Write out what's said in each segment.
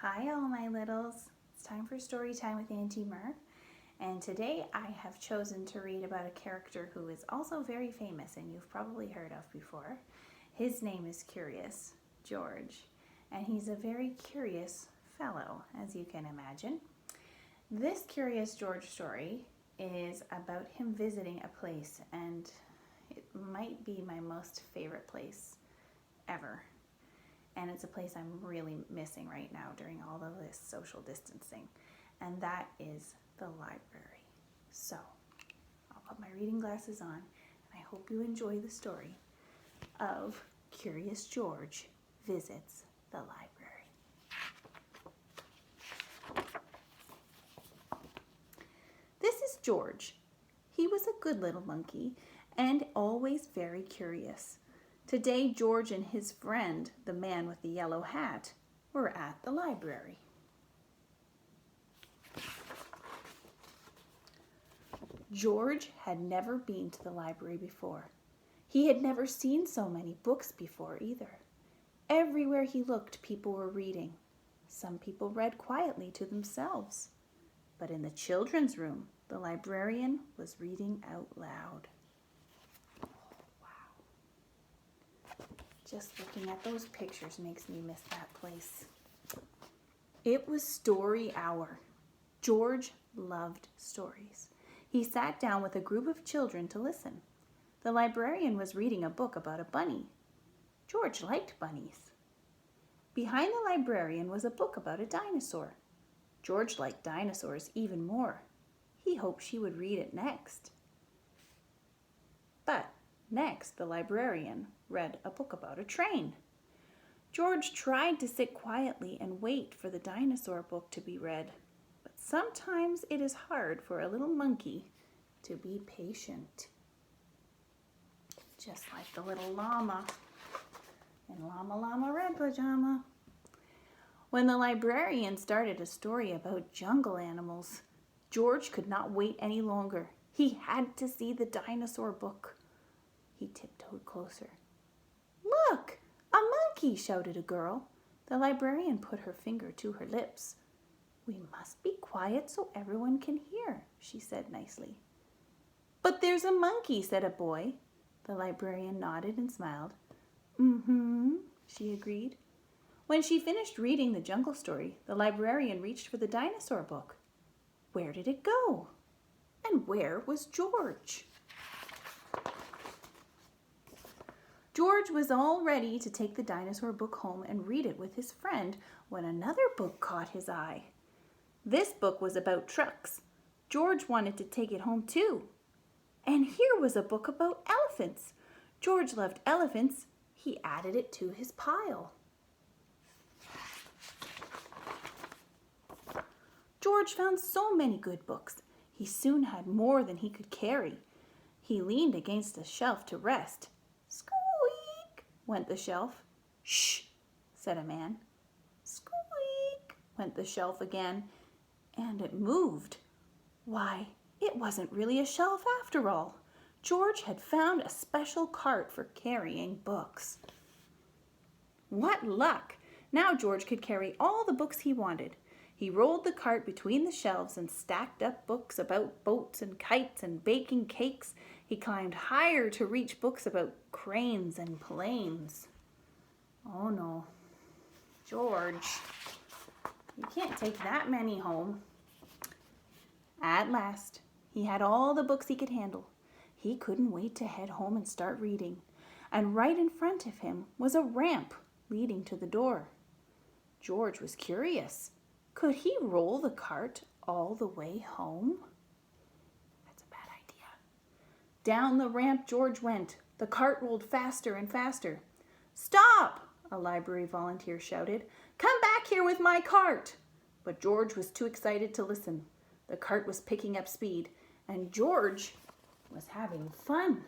Hi all my littles, it's time for story time with Auntie Mir, and today I have chosen to read about a character who is also very famous and you've probably heard of before. His name is Curious George, and he's a very curious fellow, as you can imagine. This Curious George story is about him visiting a place, and it might be my most favorite place ever. And it's a place I'm really missing right now during all of this social distancing, and that is the library. So I'll put my reading glasses on, and I hope you enjoy the story of Curious George Visits the Library. This is George. He was a good little monkey and always very curious. Today, George and his friend, the man with the yellow hat, were at the library. George had never been to the library before. He had never seen so many books before either. Everywhere he looked, people were reading. Some people read quietly to themselves. But in the children's room, the librarian was reading out loud. Just looking at those pictures makes me miss that place. It was story hour. George loved stories. He sat down with a group of children to listen. The librarian was reading a book about a bunny. George liked bunnies. Behind the librarian was a book about a dinosaur. George liked dinosaurs even more. He hoped she would read it next. But next, the librarian read a book about a train. George tried to sit quietly and wait for the dinosaur book to be read, but sometimes it is hard for a little monkey to be patient. Just like the little llama in Llama Llama Red Pajama. When the librarian started a story about jungle animals, George could not wait any longer. He had to see the dinosaur book. He tiptoed closer. "Look, a monkey!" shouted a girl. The librarian put her finger to her lips. "We must be quiet so everyone can hear," she said nicely. "But there's a monkey," said a boy. The librarian nodded and smiled. "Mm-hmm," she agreed. When she finished reading the jungle story, the librarian reached for the dinosaur book. Where did it go? And where was George? George was all ready to take the dinosaur book home and read it with his friend when another book caught his eye. This book was about trucks. George wanted to take it home too. And here was a book about elephants. George loved elephants. He added it to his pile. George found so many good books. He soon had more than he could carry. He leaned against a shelf to rest. "Squeak!" went the shelf. "Shh!" said a man. "Squeak!" went the shelf again, and it moved. Why, it wasn't really a shelf after all. George had found a special cart for carrying books. What luck! Now George could carry all the books he wanted. He rolled the cart between the shelves and stacked up books about boats and kites and baking cakes. He climbed higher to reach books about cranes and planes. Oh no, George, you can't take that many home. At last, he had all the books he could handle. He couldn't wait to head home and start reading. And right in front of him was a ramp leading to the door. George was curious. Could he roll the cart all the way home? That's a bad idea. Down the ramp George went. The cart rolled faster and faster. "Stop!" a library volunteer shouted. "Come back here with my cart!" But George was too excited to listen. The cart was picking up speed, and George was having fun.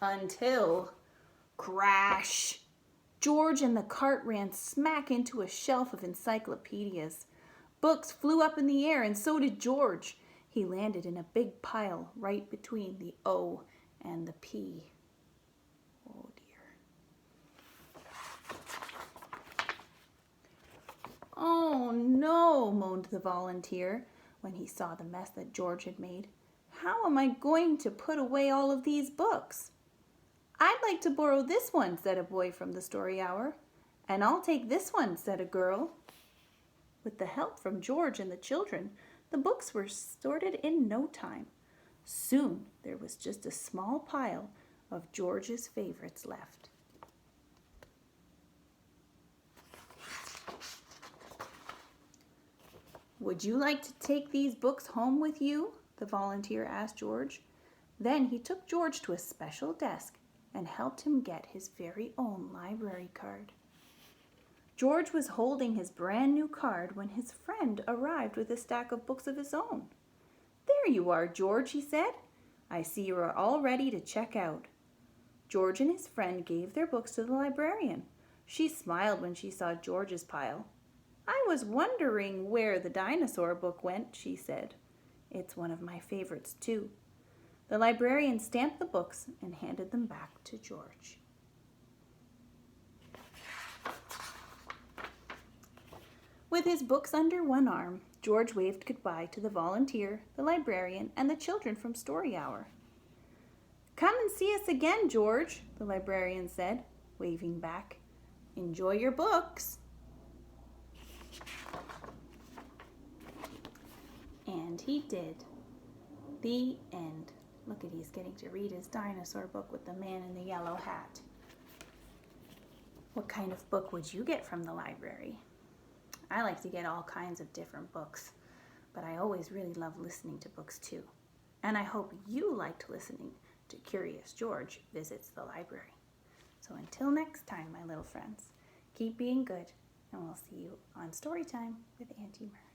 Until crash! George and the cart ran smack into a shelf of encyclopedias. Books flew up in the air, and so did George. He landed in a big pile right between the O and the P. Oh dear. Oh no, moaned the volunteer when he saw the mess that George had made. How am I going to put away all of these books? I'd like to borrow this one, said a boy from the story hour. And I'll take this one, said a girl. With the help from George and the children, the books were sorted in no time. Soon there was just a small pile of George's favorites left. Would you like to take these books home with you? The volunteer asked George. Then he took George to a special desk and helped him get his very own library card. George was holding his brand new card when his friend arrived with a stack of books of his own. There you are, George, he said. I see you are all ready to check out. George and his friend gave their books to the librarian. She smiled when she saw George's pile. I was wondering where the dinosaur book went, she said. It's one of my favorites, too. The librarian stamped the books and handed them back to George. With his books under one arm, George waved goodbye to the volunteer, the librarian, and the children from Story Hour. Come and see us again, George, the librarian said, waving back. Enjoy your books. And he did. The end. Look at he's getting to read his dinosaur book with the man in the yellow hat. What kind of book would you get from the library? I like to get all kinds of different books, but I always really love listening to books too. And I hope you liked listening to Curious George Visits the Library. So until next time, my little friends, keep being good, and we'll see you on Storytime with Auntie Mir.